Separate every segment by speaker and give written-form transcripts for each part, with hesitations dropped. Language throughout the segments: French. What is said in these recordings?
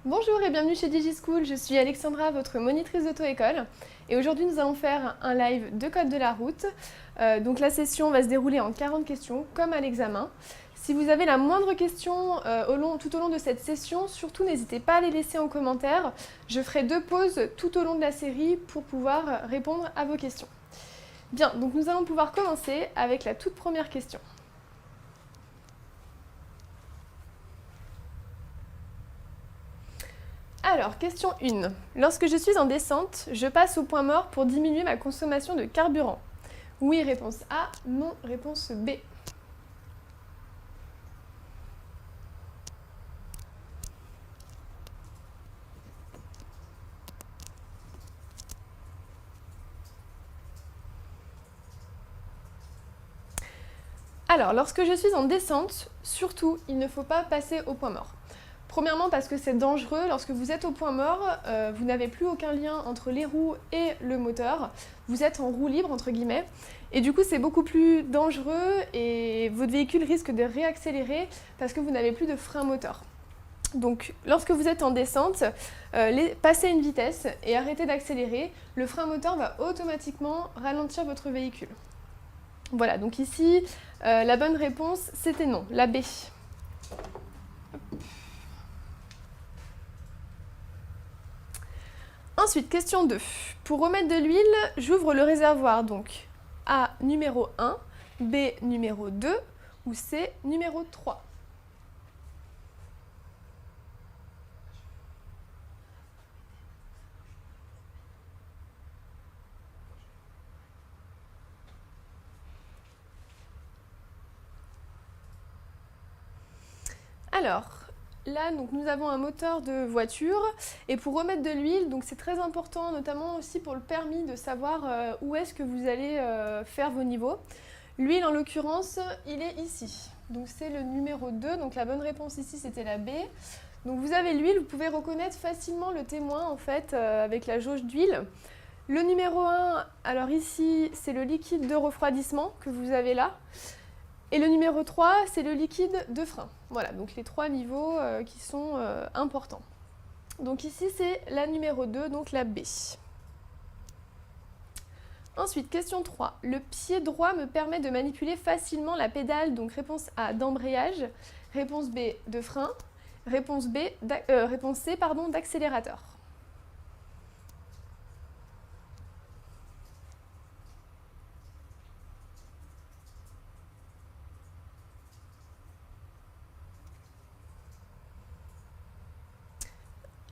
Speaker 1: Bonjour et bienvenue chez DigiSchool, je suis Alexandra, votre monitrice d'auto-école. Et aujourd'hui nous allons faire un live de code de la route. Donc la session va se dérouler en 40 questions, comme à l'examen. Si vous avez la moindre question tout au long de cette session, surtout n'hésitez pas à les laisser en commentaire. Je ferai 2 pauses tout au long de la série pour pouvoir répondre à vos questions. Bien, donc nous allons pouvoir commencer avec la toute première question. Alors, question 1. Lorsque je suis en descente, je passe au point mort pour diminuer ma consommation de carburant. Oui, réponse A. Non, réponse B. Alors, lorsque je suis en descente, surtout, il ne faut pas passer au point mort. Premièrement parce que c'est dangereux, lorsque vous êtes au point mort, vous n'avez plus aucun lien entre les roues et le moteur, vous êtes en roue libre entre guillemets, et du coup c'est beaucoup plus dangereux et votre véhicule risque de réaccélérer parce que vous n'avez plus de frein moteur. Donc lorsque vous êtes en descente, passez une vitesse et arrêtez d'accélérer, le frein moteur va automatiquement ralentir votre véhicule. Voilà, donc ici la bonne réponse c'était non, la B. Ensuite, question 2. Pour remettre de l'huile, j'ouvre le réservoir, donc A numéro 1, B numéro 2 ou C numéro 3. Alors, là, donc, nous avons un moteur de voiture et pour remettre de l'huile, donc c'est très important, notamment aussi pour le permis, de savoir où est-ce que vous allez faire vos niveaux. L'huile, en l'occurrence, il est ici. Donc c'est le numéro 2, donc la bonne réponse ici c'était la B. Donc vous avez l'huile, vous pouvez reconnaître facilement le témoin en fait avec la jauge d'huile. Le numéro 1, alors ici c'est le liquide de refroidissement que vous avez là. Et le numéro 3, c'est le liquide de frein. Voilà, donc les 3 niveaux qui sont importants. Donc ici, c'est la numéro 2, donc la B. Ensuite, question 3. Le pied droit me permet de manipuler facilement la pédale, donc réponse A d'embrayage, réponse B de frein, réponse C d'accélérateur.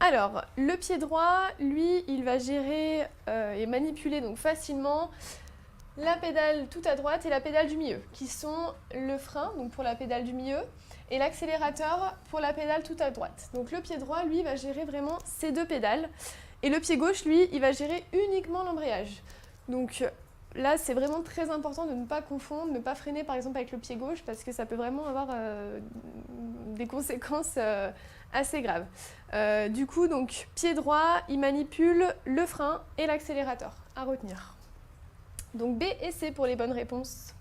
Speaker 1: Alors, le pied droit, lui, il va gérer et manipuler donc facilement la pédale tout à droite et la pédale du milieu, qui sont le frein, donc pour la pédale du milieu, et l'accélérateur pour la pédale tout à droite. Donc le pied droit, lui, va gérer vraiment ces 2 pédales, et le pied gauche, lui, il va gérer uniquement l'embrayage. Donc là, c'est vraiment très important de ne pas confondre, ne pas freiner par exemple avec le pied gauche, parce que ça peut vraiment avoir des conséquences assez graves. Du coup, donc, pied droit, il manipule le frein et l'accélérateur, à retenir. Donc B et C pour les bonnes réponses.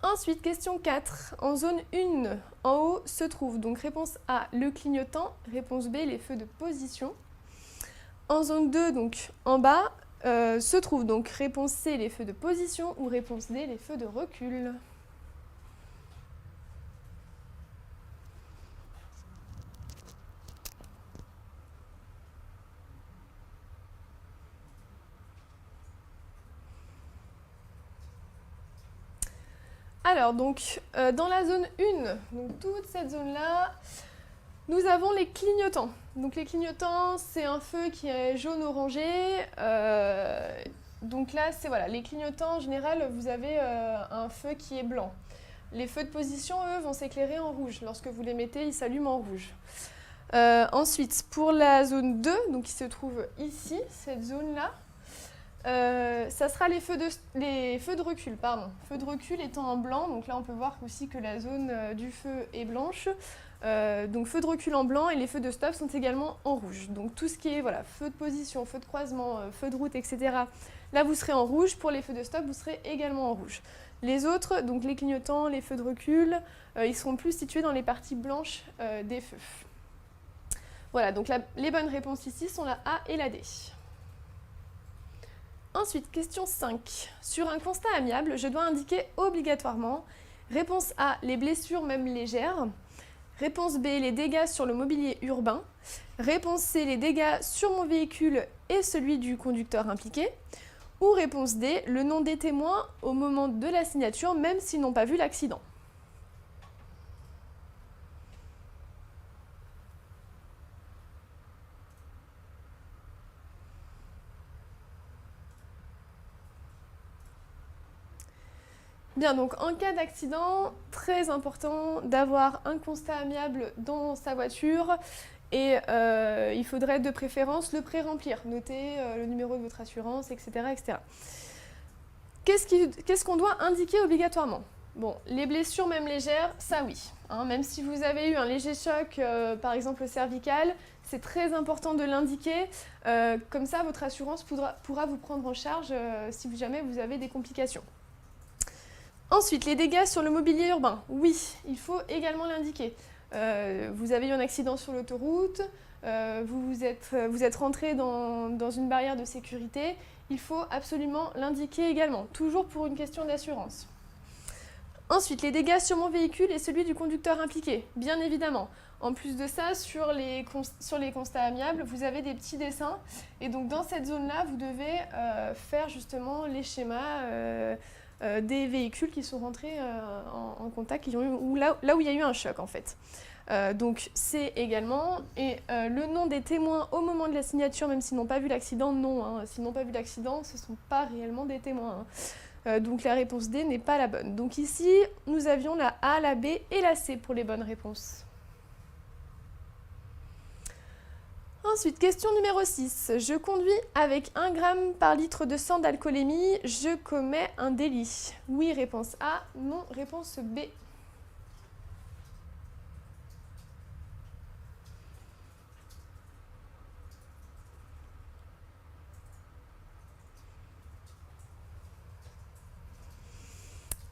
Speaker 1: Ensuite, question 4. En zone 1, en haut, se trouve donc réponse A, le clignotant, réponse B, les feux de position. En zone 2, donc en bas, se trouve donc réponse C, les feux de position, ou réponse D, les feux de recul. Alors, donc, dans la zone 1, donc toute cette zone-là, nous avons les clignotants. Donc, les clignotants, c'est un feu qui est jaune-orangé. Donc là, c'est voilà, les clignotants, en général, vous avez un feu qui est blanc. Les feux de position, eux, vont s'éclairer en rouge. Lorsque vous les mettez, ils s'allument en rouge. Ensuite, pour la zone 2, donc qui se trouve ici, cette zone-là, ça sera les feux de recul, pardon. Feux de recul étant en blanc, donc là on peut voir aussi que la zone du feu est blanche. Donc feux de recul en blanc et les feux de stop sont également en rouge. Donc tout ce qui est voilà, feu de position, feu de croisement, feu de route, etc. Là vous serez en rouge. Pour les feux de stop, vous serez également en rouge. Les autres, donc les clignotants, les feux de recul, ils seront plus situés dans les parties blanches des feux. Voilà, donc les bonnes réponses ici sont la A et la D. Ensuite, question 5. Sur un constat amiable, je dois indiquer obligatoirement réponse A, les blessures même légères. Réponse B, les dégâts sur le mobilier urbain. Réponse C, les dégâts sur mon véhicule et celui du conducteur impliqué. Ou réponse D, le nom des témoins au moment de la signature, même s'ils n'ont pas vu l'accident. Bien, donc en cas d'accident, très important d'avoir un constat amiable dans sa voiture et il faudrait de préférence le pré-remplir, noter le numéro de votre assurance, etc. etc. Qu'est-ce qu'on doit indiquer obligatoirement? Bon, les blessures même légères, ça oui. Hein, même si vous avez eu un léger choc, par exemple cervical, c'est très important de l'indiquer. Comme ça, votre assurance pourra vous prendre en charge si jamais vous avez des complications. Ensuite, les dégâts sur le mobilier urbain. Oui, il faut également l'indiquer. Vous avez eu un accident sur l'autoroute, vous êtes rentré dans une barrière de sécurité. Il faut absolument l'indiquer également, toujours pour une question d'assurance. Ensuite, les dégâts sur mon véhicule et celui du conducteur impliqué, bien évidemment. En plus de ça, sur les constats amiables, vous avez des petits dessins. Et donc, dans cette zone-là, vous devez faire justement les schémas des véhicules qui sont rentrés en contact, là où il y a eu un choc en fait. Donc c'est également, et le nom des témoins au moment de la signature, même s'ils n'ont pas vu l'accident, non. Hein. S'ils n'ont pas vu l'accident, ce ne sont pas réellement des témoins. Hein. Donc la réponse D n'est pas la bonne. Donc ici, nous avions la A, la B et la C pour les bonnes réponses. Ensuite, question numéro 6. Je conduis avec 1 g par litre de sang d'alcoolémie. Je commets un délit. Oui, réponse A. Non, réponse B.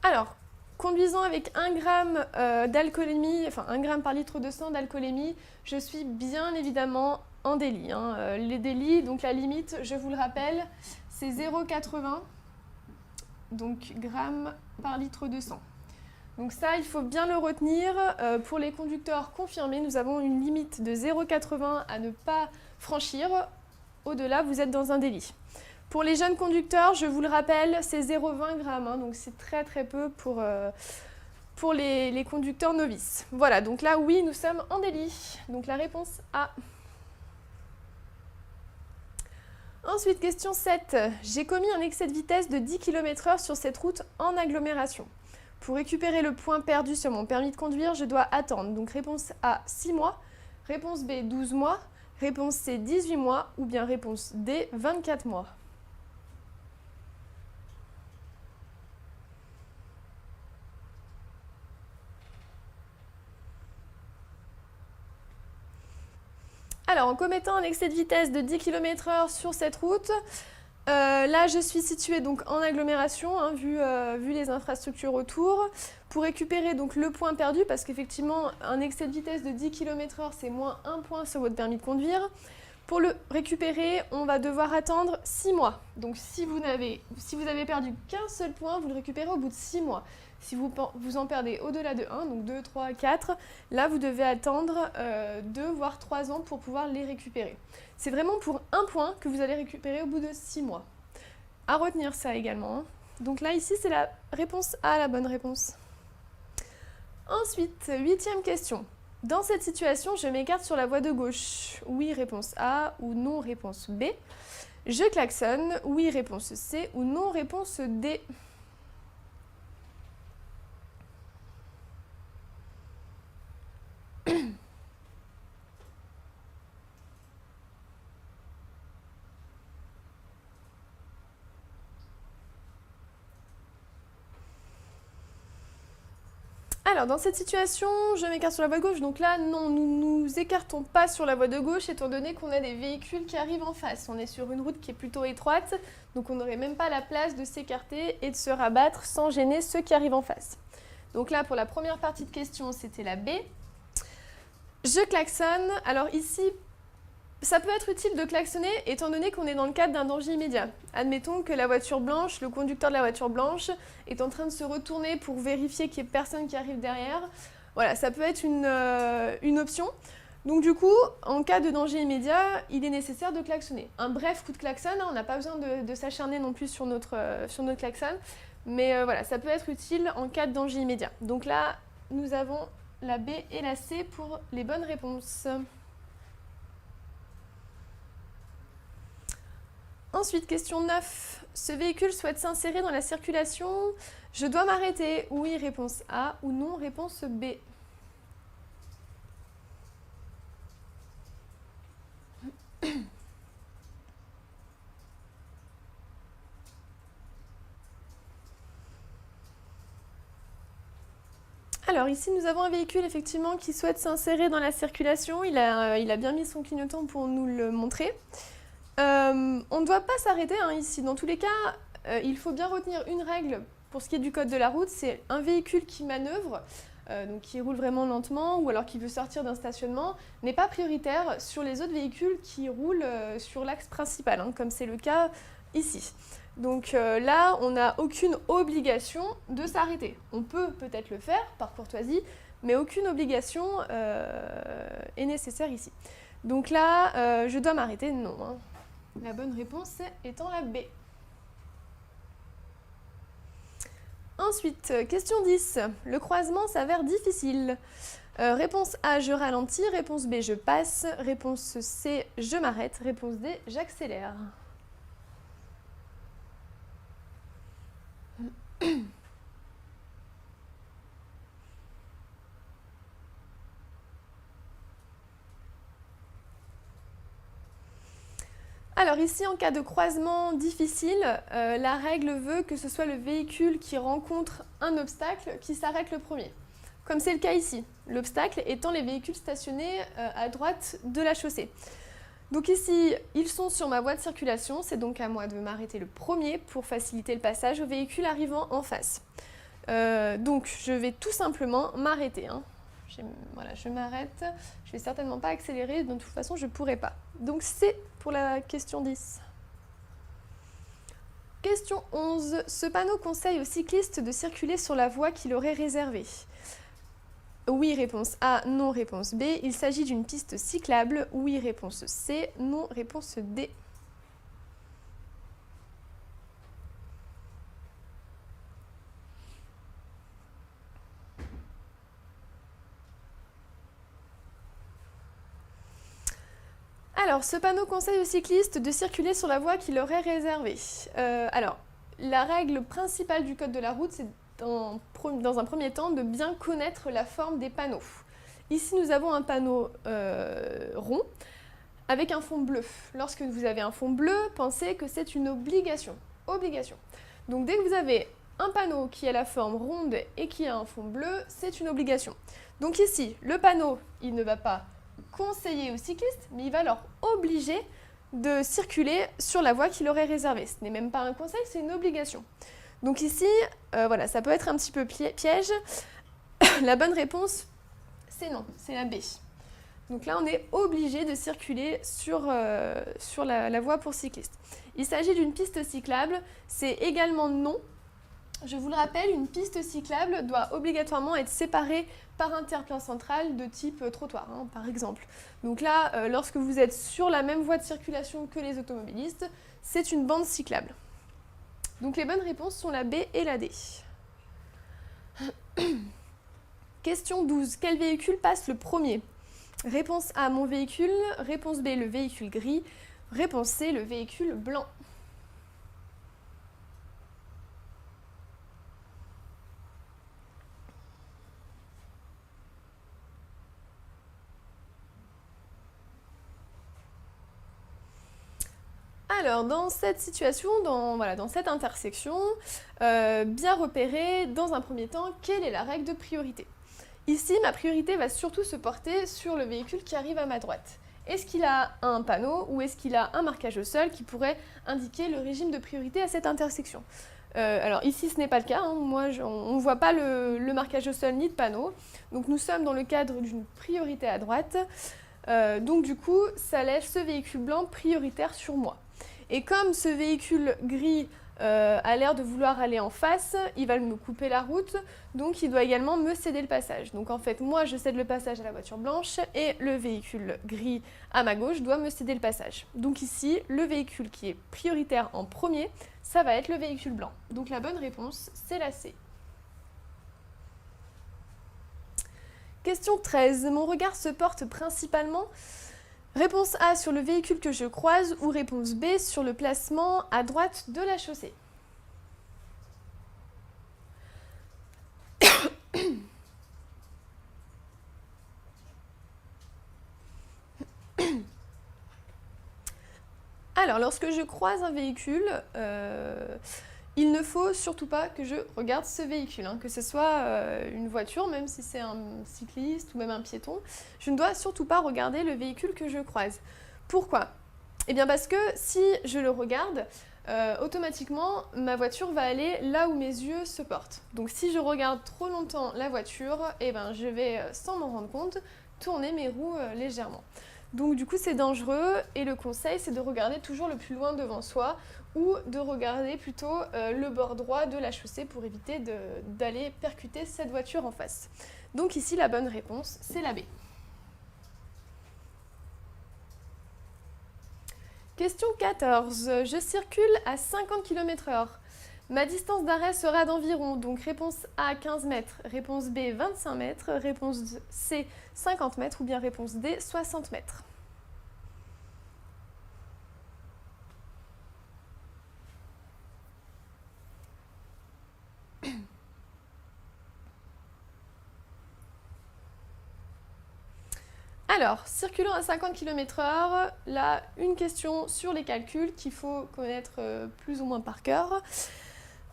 Speaker 1: Alors, conduisant avec 1 g d'alcoolémie, enfin 1 g par litre de sang d'alcoolémie, je suis bien évidemment en délit. Hein. Les délits, donc la limite, je vous le rappelle, c'est 0,80 donc grammes par litre de sang. Donc ça, il faut bien le retenir. Pour les conducteurs confirmés, nous avons une limite de 0,80 à ne pas franchir. Au-delà, vous êtes dans un délit. Pour les jeunes conducteurs, je vous le rappelle, c'est 0,20 grammes, hein, donc c'est très très peu pour les conducteurs novices. Voilà, donc là, oui, nous sommes en délit. Donc la réponse A. Ensuite, question 7. J'ai commis un excès de vitesse de 10 km/h sur cette route en agglomération. Pour récupérer le point perdu sur mon permis de conduire, je dois attendre. Donc réponse A, 6 mois. Réponse B, 12 mois. Réponse C, 18 mois. Ou bien réponse D, 24 mois. Alors, en commettant un excès de vitesse de 10 km/h sur cette route, là je suis située donc en agglomération, hein, vu les infrastructures autour. Pour récupérer donc le point perdu, parce qu'effectivement un excès de vitesse de 10 km/h c'est moins 1 point sur votre permis de conduire. Pour le récupérer, on va devoir attendre 6 mois. Donc si vous avez perdu qu'un seul point, vous le récupérez au bout de 6 mois. Si vous en perdez au-delà de 1, donc 2, 3, 4, là vous devez attendre 2 voire 3 ans pour pouvoir les récupérer. C'est vraiment pour un point que vous allez récupérer au bout de 6 mois. À retenir ça également. Hein. Donc là ici c'est la réponse A, la bonne réponse. Ensuite, 8e question. Dans cette situation, je m'écarte sur la voie de gauche. Oui, réponse A, ou non, réponse B. Je klaxonne. Oui, réponse C, ou non, réponse D. Alors, dans cette situation, je m'écarte sur la voie de gauche. Donc là, non, nous ne nous écartons pas sur la voie de gauche, étant donné qu'on a des véhicules qui arrivent en face. On est sur une route qui est plutôt étroite, donc on n'aurait même pas la place de s'écarter et de se rabattre sans gêner ceux qui arrivent en face. Donc là, pour la première partie de question, c'était la B. Je klaxonne. Alors ici, Ça peut être utile de klaxonner étant donné qu'on est dans le cadre d'un danger immédiat. Admettons que la voiture blanche, le conducteur de la voiture blanche est en train de se retourner pour vérifier qu'il n'y ait personne qui arrive derrière. Voilà, ça peut être une option. Donc du coup, en cas de danger immédiat, il est nécessaire de klaxonner. Un bref coup de klaxon, hein, on n'a pas besoin de s'acharner non plus sur notre klaxon, mais voilà, ça peut être utile en cas de danger immédiat. Donc là, nous avons la B et la C pour les bonnes réponses. Ensuite, question 9. Ce véhicule souhaite s'insérer dans la circulation. Je dois m'arrêter. Oui, réponse A, ou non, réponse B. Alors ici, nous avons un véhicule effectivement qui souhaite s'insérer dans la circulation. Il a bien mis son clignotant pour nous le montrer. On ne doit pas s'arrêter hein, ici. Dans tous les cas, il faut bien retenir une règle pour ce qui est du code de la route, c'est un véhicule qui manœuvre, donc qui roule vraiment lentement ou alors qui veut sortir d'un stationnement, n'est pas prioritaire sur les autres véhicules qui roulent sur l'axe principal, hein, comme c'est le cas ici. Donc là, on n'a aucune obligation de s'arrêter. On peut peut-être le faire par courtoisie, mais aucune obligation est nécessaire ici. Donc là, je dois m'arrêter, non. Hein. La bonne réponse étant la B. Ensuite, question 10. Le croisement s'avère difficile. Réponse A, je ralentis. Réponse B, je passe. Réponse C, je m'arrête. Réponse D, j'accélère. Alors ici, en cas de croisement difficile, la règle veut que ce soit le véhicule qui rencontre un obstacle qui s'arrête le premier. Comme c'est le cas ici, l'obstacle étant les véhicules stationnés à droite de la chaussée. Donc ici, ils sont sur ma voie de circulation, c'est donc à moi de m'arrêter le premier pour faciliter le passage aux véhicules arrivant en face. Donc je vais tout simplement m'arrêter. Hein. Voilà, je m'arrête. Je ne vais certainement pas accélérer, de toute façon je ne pourrai pas. Donc c'est pour la question 10. Question 11. Ce panneau conseille aux cyclistes de circuler sur la voie qu'il aurait réservée. Oui, réponse A, non, réponse B. Il s'agit d'une piste cyclable. Oui, réponse C, non, réponse D. Alors, ce panneau conseille aux cyclistes de circuler sur la voie qui leur est réservée. Alors, la règle principale du code de la route, c'est dans un premier temps de bien connaître la forme des panneaux. Ici, nous avons un panneau rond avec un fond bleu. Lorsque vous avez un fond bleu, pensez que c'est une obligation. Obligation. Donc, dès que vous avez un panneau qui a la forme ronde et qui a un fond bleu, c'est une obligation. Donc ici, le panneau, il ne va pas conseiller aux cyclistes, mais il va leur obliger de circuler sur la voie qu'il aurait réservée. Ce n'est même pas un conseil, c'est une obligation. Donc ici, voilà, ça peut être un petit peu piège. La bonne réponse, c'est non, c'est la B. Donc là, on est obligé de circuler sur la voie pour cyclistes. Il s'agit d'une piste cyclable, c'est également non. Je vous le rappelle, une piste cyclable doit obligatoirement être séparée par un terre-plein central de type trottoir, hein, par exemple. Donc là, lorsque vous êtes sur la même voie de circulation que les automobilistes, c'est une bande cyclable. Donc les bonnes réponses sont la B et la D. Question 12. Quel véhicule passe le premier? Réponse A, mon véhicule. Réponse B, le véhicule gris. Réponse C, le véhicule blanc. Alors, dans cette situation, dans cette intersection, bien repérer dans un premier temps quelle est la règle de priorité. Ici, ma priorité va surtout se porter sur le véhicule qui arrive à ma droite. Est-ce qu'il a un panneau ou est-ce qu'il a un marquage au sol qui pourrait indiquer le régime de priorité à cette intersection? Alors ici, ce n'est pas le cas. Hein. On ne voit pas le marquage au sol ni de panneau. Donc nous sommes dans le cadre d'une priorité à droite. Donc du coup, ça laisse ce véhicule blanc prioritaire sur moi. Et comme ce véhicule gris a l'air de vouloir aller en face, il va me couper la route, donc il doit également me céder le passage. Donc en fait, moi je cède le passage à la voiture blanche et le véhicule gris à ma gauche doit me céder le passage. Donc ici, le véhicule qui est prioritaire en premier, ça va être le véhicule blanc. Donc la bonne réponse, c'est la C. Question 13. Mon regard se porte principalement... Réponse A sur le véhicule que je croise ou réponse B sur le placement à droite de la chaussée. Alors, lorsque je croise un véhicule, il ne faut surtout pas que je regarde ce véhicule, hein, que ce soit une voiture, même si c'est un cycliste ou même un piéton. Je ne dois surtout pas regarder le véhicule que je croise. Pourquoi? Eh bien parce que si je le regarde, automatiquement, ma voiture va aller là où mes yeux se portent. Donc si je regarde trop longtemps la voiture, eh ben, je vais, sans m'en rendre compte, tourner mes roues légèrement. Donc du coup c'est dangereux et le conseil c'est de regarder toujours le plus loin devant soi ou de regarder plutôt le bord droit de la chaussée pour éviter d'aller percuter cette voiture en face. Donc ici la bonne réponse c'est la B. Question 14. Je circule à 50 km/h. Ma distance d'arrêt sera d'environ, donc réponse A 15 mètres, réponse B 25 mètres, réponse C 50 mètres ou bien réponse D 60 mètres. Alors, circulant à 50 km/h, là, une question sur les calculs qu'il faut connaître plus ou moins par cœur.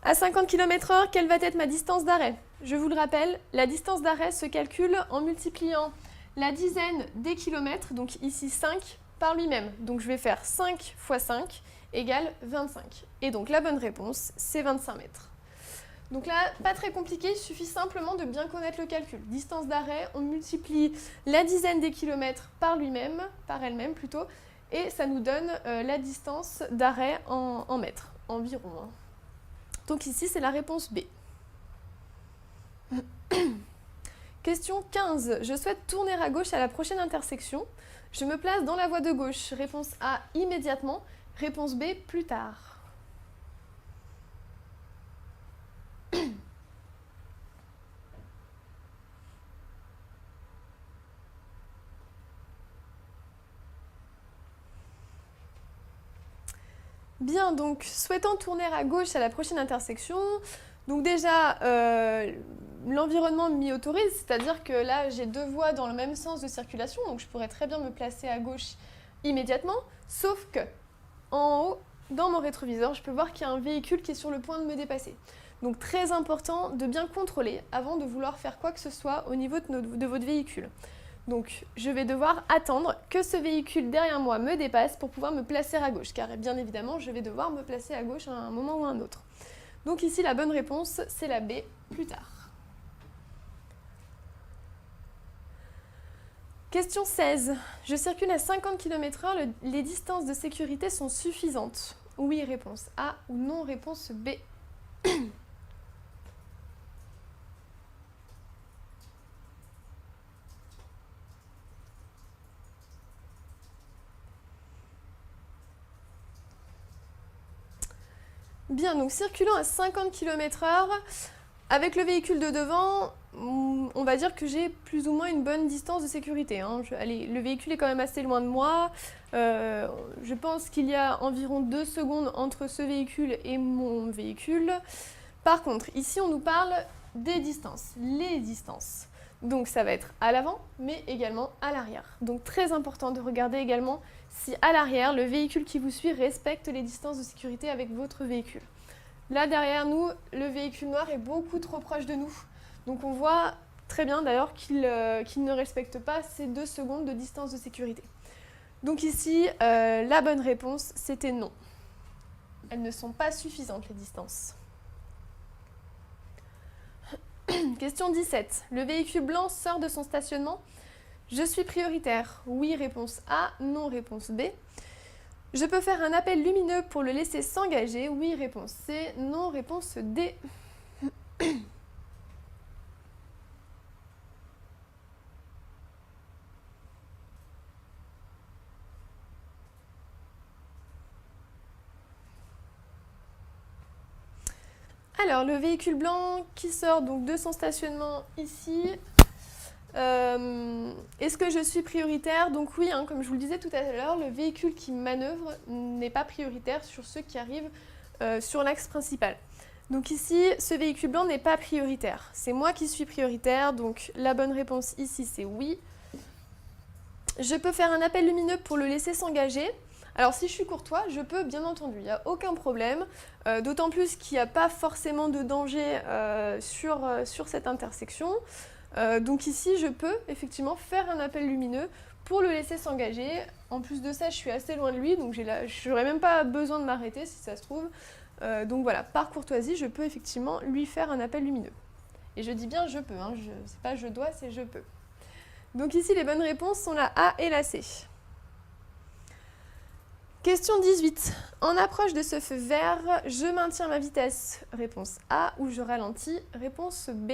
Speaker 1: À 50 km/h, quelle va être ma distance d'arrêt? Je vous le rappelle, la distance d'arrêt se calcule en multipliant la dizaine des kilomètres, donc ici 5, par lui-même. Donc je vais faire 5 fois 5 égale 25. Et donc la bonne réponse, c'est 25 mètres. Donc là, pas très compliqué, il suffit simplement de bien connaître le calcul. Distance d'arrêt, on multiplie la dizaine des kilomètres par lui-même, par elle-même plutôt, et ça nous donne la distance d'arrêt en mètres, environ. Hein. Donc ici, c'est la réponse B. Question 15. Je souhaite tourner à gauche à la prochaine intersection. Je me place dans la voie de gauche. Réponse A, immédiatement. Réponse B, plus tard. Bien, donc, souhaitant tourner à gauche à la prochaine intersection, donc déjà, l'environnement m'y autorise, c'est-à-dire que là, j'ai deux voies dans le même sens de circulation, donc je pourrais très bien me placer à gauche immédiatement, sauf que, en haut, dans mon rétroviseur, je peux voir qu'il y a un véhicule qui est sur le point de me dépasser. Donc, très important de bien contrôler avant de vouloir faire quoi que ce soit au niveau de votre véhicule. Donc, je vais devoir attendre que ce véhicule derrière moi me dépasse pour pouvoir me placer à gauche, car bien évidemment, je vais devoir me placer à gauche à un moment ou à un autre. Donc ici, la bonne réponse, c'est la B, plus tard. Question 16. Je circule à 50 km/h, les distances de sécurité sont suffisantes. Oui, réponse A, ou non, réponse B. Bien, donc circulant à 50 km/h, avec le véhicule de devant, on va dire que j'ai plus ou moins une bonne distance de sécurité. Hein. Allez, le véhicule est quand même assez loin de moi. Je pense qu'il y a environ 2 secondes entre ce véhicule et mon véhicule. Par contre, ici, on nous parle des distances, les distances. Donc ça va être à l'avant, mais également à l'arrière. Donc très important de regarder également si à l'arrière, le véhicule qui vous suit respecte les distances de sécurité avec votre véhicule. Là derrière nous, le véhicule noir est beaucoup trop proche de nous. Donc on voit très bien d'ailleurs qu'il ne respecte pas ces 2 secondes de distance de sécurité. Donc ici, la bonne réponse, c'était non. Elles ne sont pas suffisantes les distances. Question 17. Le véhicule blanc sort de son stationnement. Je suis prioritaire. Oui, réponse A. Non, réponse B. Je peux faire un appel lumineux pour le laisser s'engager. Oui, réponse C. Non, réponse D. Alors, le véhicule blanc qui sort donc de son stationnement ici. Est-ce que je suis prioritaire? Donc oui, hein, comme je vous le disais tout à l'heure, le véhicule qui manœuvre n'est pas prioritaire sur ceux qui arrivent sur l'axe principal. Donc ici, ce véhicule blanc n'est pas prioritaire. C'est moi qui suis prioritaire, donc la bonne réponse ici, c'est oui. Je peux faire un appel lumineux pour le laisser s'engager. Alors si je suis courtois, je peux bien entendu, il n'y a aucun problème, d'autant plus qu'il n'y a pas forcément de danger sur cette intersection. Donc ici, je peux effectivement faire un appel lumineux pour le laisser s'engager. En plus de ça, je suis assez loin de lui, donc je n'aurais même pas besoin de m'arrêter si ça se trouve. Donc voilà, par courtoisie, je peux effectivement lui faire un appel lumineux. Et je dis bien je peux, hein, c'est pas je dois, c'est je peux. Donc ici, les bonnes réponses sont la A et la C. Question 18. En approche de ce feu vert, je maintiens ma vitesse. Réponse A ou je ralentis. Réponse B.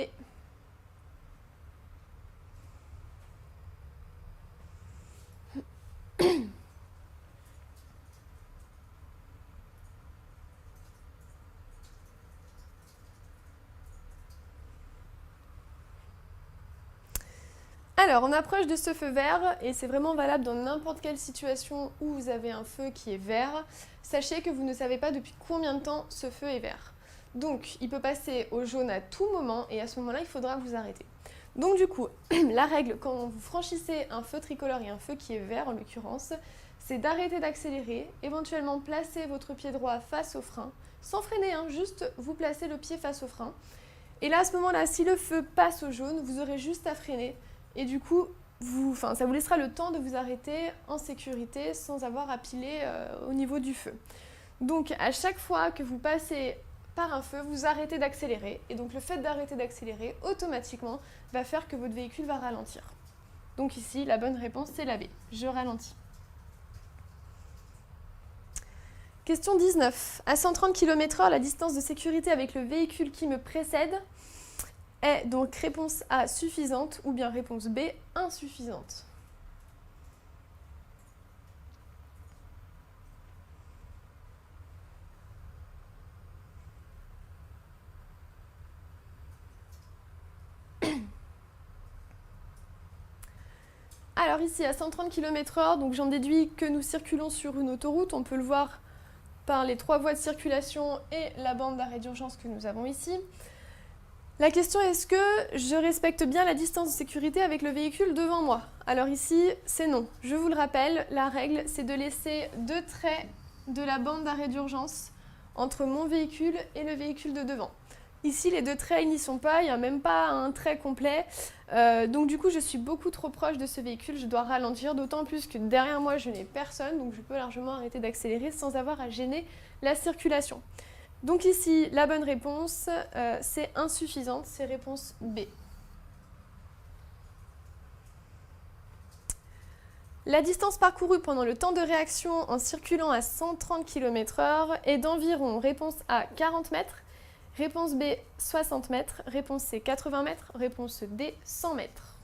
Speaker 1: Alors, on approche de ce feu vert, et c'est vraiment valable dans n'importe quelle situation où vous avez un feu qui est vert. Sachez que vous ne savez pas depuis combien de temps ce feu est vert. Donc, il peut passer au jaune à tout moment, et à ce moment-là, il faudra vous arrêter. Donc du coup, la règle, quand vous franchissez un feu tricolore et un feu qui est vert en l'occurrence, c'est d'arrêter d'accélérer, éventuellement placer votre pied droit face au frein, sans freiner, hein, juste vous placez le pied face au frein. Et là, à ce moment-là, si le feu passe au jaune, vous aurez juste à freiner. Et du coup, ça vous laissera le temps de vous arrêter en sécurité sans avoir à piler au niveau du feu. Donc à chaque fois que vous passez par un feu, vous arrêtez d'accélérer. Et donc le fait d'arrêter d'accélérer, automatiquement, va faire que votre véhicule va ralentir. Donc ici, la bonne réponse, c'est la B. Je ralentis. Question 19. À 130 km/h, la distance de sécurité avec le véhicule qui me précède est donc réponse A suffisante ou bien réponse B insuffisante. Alors ici à 130 km/h, donc j'en déduis que nous circulons sur une autoroute, on peut le voir par les 3 voies de circulation et la bande d'arrêt d'urgence que nous avons ici. La question est, est-ce que je respecte bien la distance de sécurité avec le véhicule devant moi? Alors ici, c'est non. Je vous le rappelle, la règle, c'est de laisser 2 traits de la bande d'arrêt d'urgence entre mon véhicule et le véhicule de devant. Ici, les 2 traits, ils n'y sont pas, il n'y a même pas un trait complet. Donc du coup, je suis beaucoup trop proche de ce véhicule, je dois ralentir, d'autant plus que derrière moi, je n'ai personne, donc je peux largement arrêter d'accélérer sans avoir à gêner la circulation. Donc ici, la bonne réponse, c'est insuffisante, c'est réponse B. La distance parcourue pendant le temps de réaction en circulant à 130 km/h est d'environ réponse A 40 mètres, réponse B 60 mètres, réponse C 80 mètres, réponse D 100 mètres.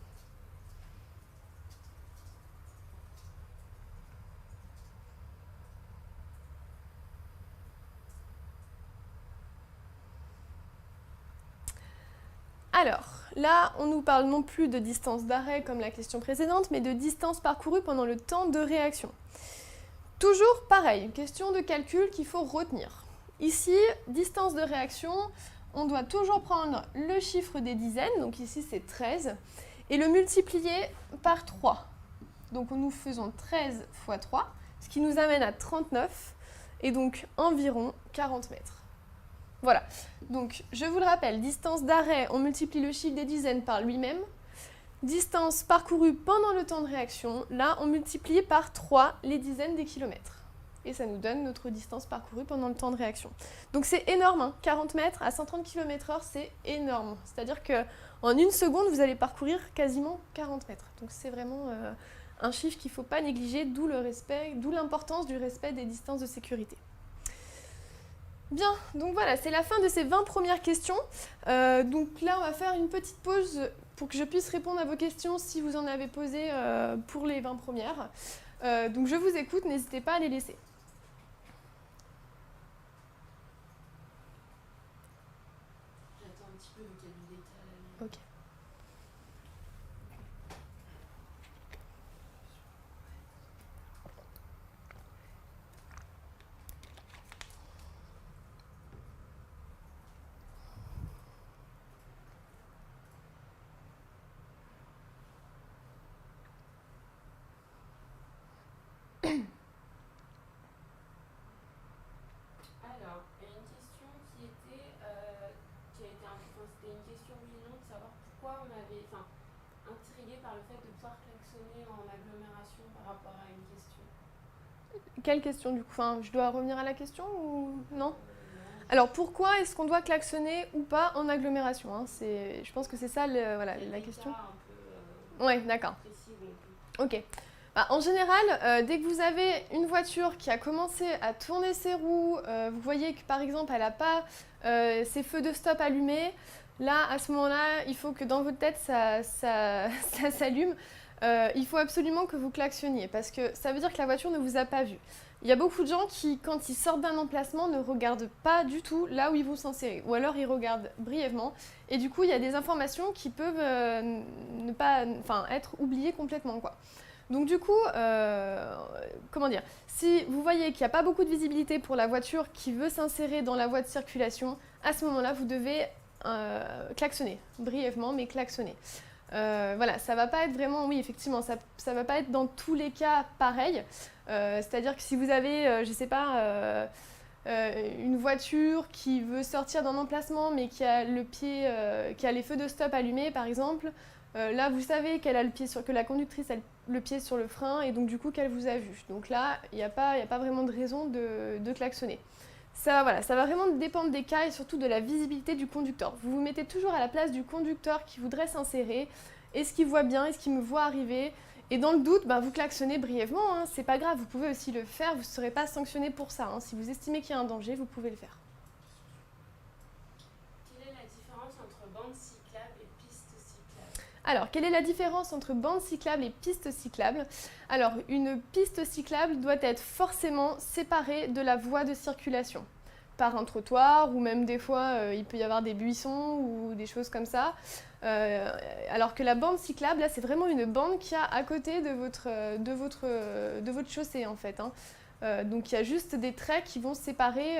Speaker 1: Alors, là, on nous parle non plus de distance d'arrêt comme la question précédente, mais de distance parcourue pendant le temps de réaction. Toujours pareil, question de calcul qu'il faut retenir. Ici, distance de réaction, on doit toujours prendre le chiffre des dizaines, donc ici c'est 13, et le multiplier par 3. Donc nous faisons 13 fois 3, ce qui nous amène à 39, et donc environ 40 mètres. Voilà, donc je vous le rappelle, distance d'arrêt, on multiplie le chiffre des dizaines par lui-même. Distance parcourue pendant le temps de réaction, là on multiplie par 3 les dizaines des kilomètres. et ça nous donne notre distance parcourue pendant le temps de réaction. Donc c'est énorme, hein. 40 mètres à 130 km/h, c'est énorme. C'est-à-dire qu'en une seconde, vous allez parcourir quasiment 40 mètres. Donc c'est vraiment un chiffre qu'il ne faut pas négliger, d'où l'importance du respect des distances de sécurité. Bien, donc voilà, c'est la fin de ces 20 premières questions. Donc là, on va faire une petite pause pour que je puisse répondre à vos questions si vous en avez posé pour les 20 premières. Donc je vous écoute, n'hésitez pas à les laisser.
Speaker 2: J'attends un petit peu vu qu'il y a du décalage.
Speaker 1: Ok.
Speaker 2: Alors, il y a une question qui était, c'était une question oui et non, de savoir pourquoi on avait, intrigué par le fait de pouvoir klaxonner en agglomération par rapport à une question.
Speaker 1: Quelle question du coup? Enfin, je dois revenir à la question ou non? Alors pourquoi est-ce qu'on doit klaxonner ou pas en agglomération, hein? Je pense que c'est ça voilà, la question. Ouais, d'accord. Ok. Bah, en général, dès que vous avez une voiture qui a commencé à tourner ses roues, vous voyez que par exemple elle n'a pas ses feux de stop allumés, là à ce moment-là, il faut que dans votre tête ça s'allume. Il faut absolument que vous klaxonniez parce que ça veut dire que la voiture ne vous a pas vu. Il y a beaucoup de gens qui, quand ils sortent d'un emplacement, ne regardent pas du tout là où ils vont s'insérer. Ou alors ils regardent brièvement. Et du coup, il y a des informations qui peuvent ne pas, être oubliées complètement, quoi. Donc du coup, comment dire, si vous voyez qu'il n'y a pas beaucoup de visibilité pour la voiture qui veut s'insérer dans la voie de circulation, à ce moment-là, vous devez klaxonner, brièvement, mais klaxonner. Voilà, ça va pas être vraiment, oui, effectivement, ça va pas être dans tous les cas pareil. C'est-à-dire que si vous avez, je sais pas, une voiture qui veut sortir d'un emplacement mais qui a qui a les feux de stop allumés, par exemple, là, vous savez qu'elle a que la conductrice a le pied sur le frein et donc du coup qu'elle vous a vu. Donc là, il n'y a pas vraiment de raison de klaxonner. Ça va vraiment dépendre des cas et surtout de la visibilité du conducteur. Vous vous mettez toujours à la place du conducteur qui voudrait s'insérer. Est-ce qu'il voit bien? Est-ce qu'il me voit arriver? Et dans le doute, vous klaxonnez brièvement. Hein. C'est pas grave, vous pouvez aussi le faire. Vous ne serez pas sanctionné pour ça. Hein. Si vous estimez qu'il y a un danger, vous pouvez le faire.
Speaker 2: Quelle est la différence entre bande cyclable et piste cyclable?
Speaker 1: Alors, quelle est la différence entre bande cyclable et piste cyclable? Alors, une piste cyclable doit être forcément séparée de la voie de circulation par un trottoir ou même des fois, il peut y avoir des buissons ou des choses comme ça. Alors que la bande cyclable, là, c'est vraiment une bande qu'il y a à côté de votre chaussée, en fait. Hein. Donc, il y a juste des traits qui vont séparer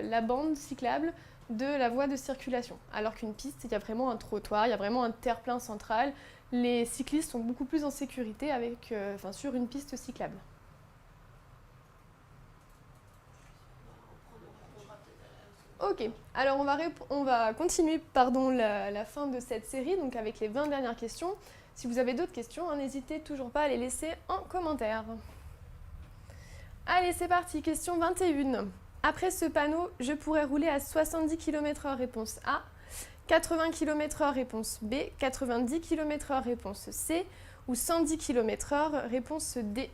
Speaker 1: la bande cyclable de la voie de circulation. Alors qu'une piste, il y a vraiment un trottoir, il y a vraiment un terre-plein central. Les cyclistes sont beaucoup plus en sécurité sur une piste cyclable. Ok, alors on va continuer la fin de cette série, donc avec les 20 dernières questions. Si vous avez d'autres questions, hein, n'hésitez toujours pas à les laisser en commentaire. Allez, c'est parti, question 21. Après ce panneau, je pourrais rouler à 70 km/h, réponse A, 80 km/h, réponse B, 90 km/h, réponse C, ou 110 km/h, réponse D.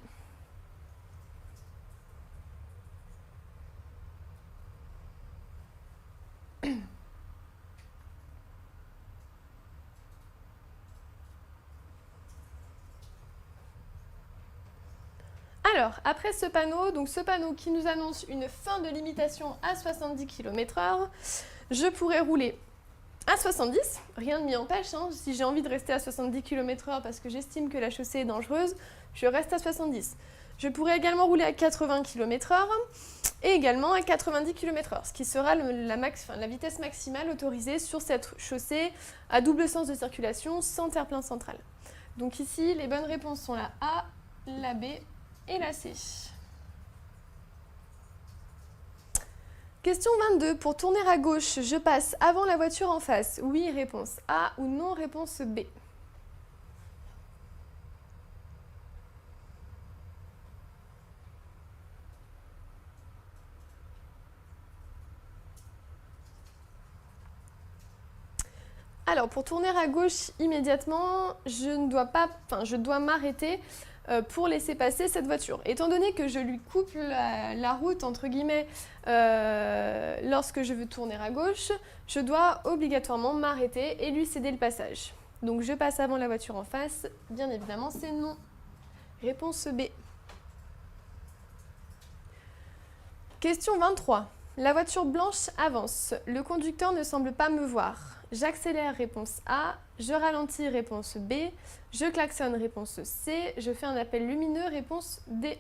Speaker 1: Alors, après ce panneau, donc ce panneau qui nous annonce une fin de limitation à 70 km/h, je pourrais rouler à 70, rien ne m'y empêche, hein. Si j'ai envie de rester à 70 km/h parce que j'estime que la chaussée est dangereuse, je reste à 70. Je pourrais également rouler à 80 km/h et également à 90 km/h, ce qui sera la vitesse maximale autorisée sur cette chaussée à double sens de circulation sans terre-plein central. Donc ici, les bonnes réponses sont la A, la B et la C. Question 22. Pour tourner à gauche, je passe avant la voiture en face. Oui, réponse A, ou non, réponse B. Alors, pour tourner à gauche immédiatement, je dois m'arrêter pour laisser passer cette voiture. Étant donné que je lui coupe la route, entre guillemets, lorsque je veux tourner à gauche, je dois obligatoirement m'arrêter et lui céder le passage. Donc je passe avant la voiture en face, bien évidemment c'est non. Réponse B. Question 23. La voiture blanche avance. Le conducteur ne semble pas me voir. J'accélère, réponse A. Je ralentis, réponse B. Je klaxonne, réponse C. Je fais un appel lumineux, réponse D.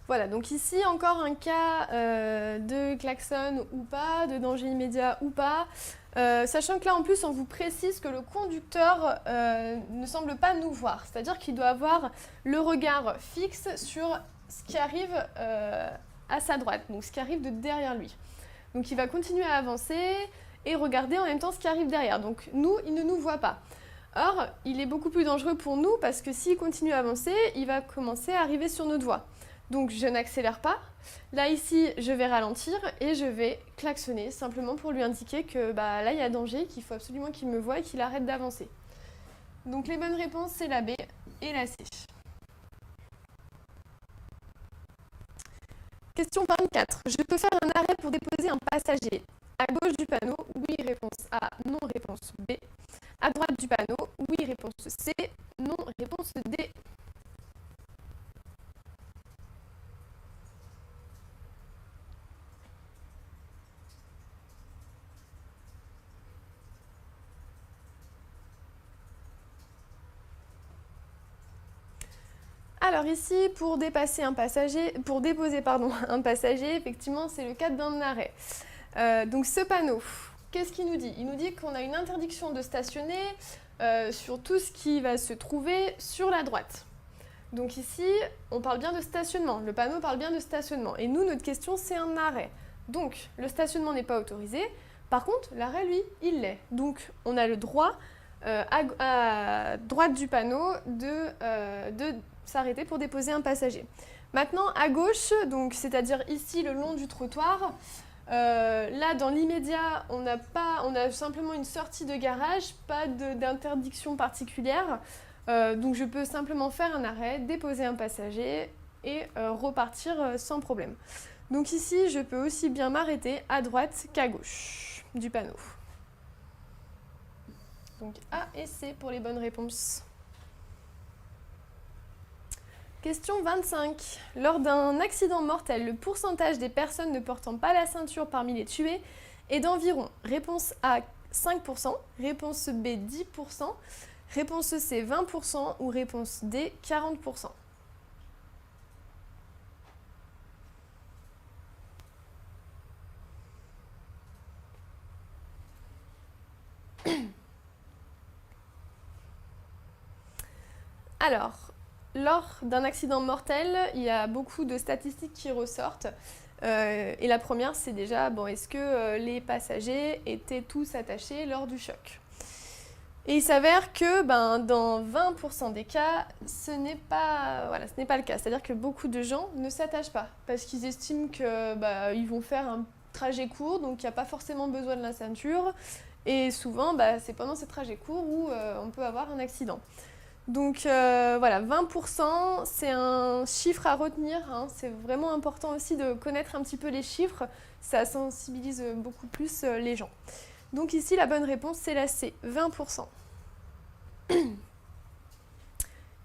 Speaker 1: Voilà, donc ici encore un cas de klaxon ou pas, de danger immédiat ou pas, sachant que là en plus on vous précise que le conducteur ne semble pas nous voir, c'est-à-dire qu'il doit avoir le regard fixe sur ce qui arrive à sa droite, donc ce qui arrive de derrière lui. Donc il va continuer à avancer et regarder en même temps ce qui arrive derrière, donc nous, il ne nous voit pas. Or, il est beaucoup plus dangereux pour nous parce que s'il continue à avancer, il va commencer à arriver sur notre voie. Donc je n'accélère pas. Là ici, je vais ralentir et je vais klaxonner simplement pour lui indiquer que là il y a danger, qu'il faut absolument qu'il me voie et qu'il arrête d'avancer. Donc les bonnes réponses c'est la B et la C. Question 24. Je peux faire un arrêt pour déposer un passager. À gauche du panneau, oui, réponse A, non, réponse B. À droite du panneau, oui, réponse C, non, réponse D. Alors ici, pour déposer un passager, effectivement, c'est le cas d'un arrêt. Donc ce panneau, qu'est-ce qu'il nous dit? Il nous dit qu'on a une interdiction de stationner sur tout ce qui va se trouver sur la droite. Donc ici, on parle bien de stationnement. Le panneau parle bien de stationnement. Et nous, notre question, c'est un arrêt. Donc, le stationnement n'est pas autorisé. Par contre, l'arrêt, lui, il l'est. Donc, on a le droit, à droite du panneau, de s'arrêter pour déposer un passager. Maintenant, à gauche, donc c'est-à-dire ici, le long du trottoir, là, dans l'immédiat, on a simplement une sortie de garage, pas d'interdiction particulière. Donc je peux simplement faire un arrêt, déposer un passager et repartir sans problème. Donc ici, je peux aussi bien m'arrêter à droite qu'à gauche du panneau. Donc A et C pour les bonnes réponses. Question 25. Lors d'un accident mortel, le pourcentage des personnes ne portant pas la ceinture parmi les tués est d'environ réponse A 5%, réponse B 10%, réponse C 20% ou réponse D 40%. Alors, lors d'un accident mortel, il y a beaucoup de statistiques qui ressortent. Et la première, c'est déjà, est-ce que les passagers étaient tous attachés lors du choc? Et il s'avère que dans 20% des cas, ce n'est pas le cas. C'est-à-dire que beaucoup de gens ne s'attachent pas parce qu'ils estiment qu'ils vont faire un trajet court, donc il n'y a pas forcément besoin de la ceinture. Et souvent, c'est pendant ces trajets courts où on peut avoir un accident. Donc 20%, c'est un chiffre à retenir. C'est vraiment important aussi de connaître un petit peu les chiffres. Ça sensibilise beaucoup plus les gens. Donc ici, la bonne réponse, c'est la C, 20%.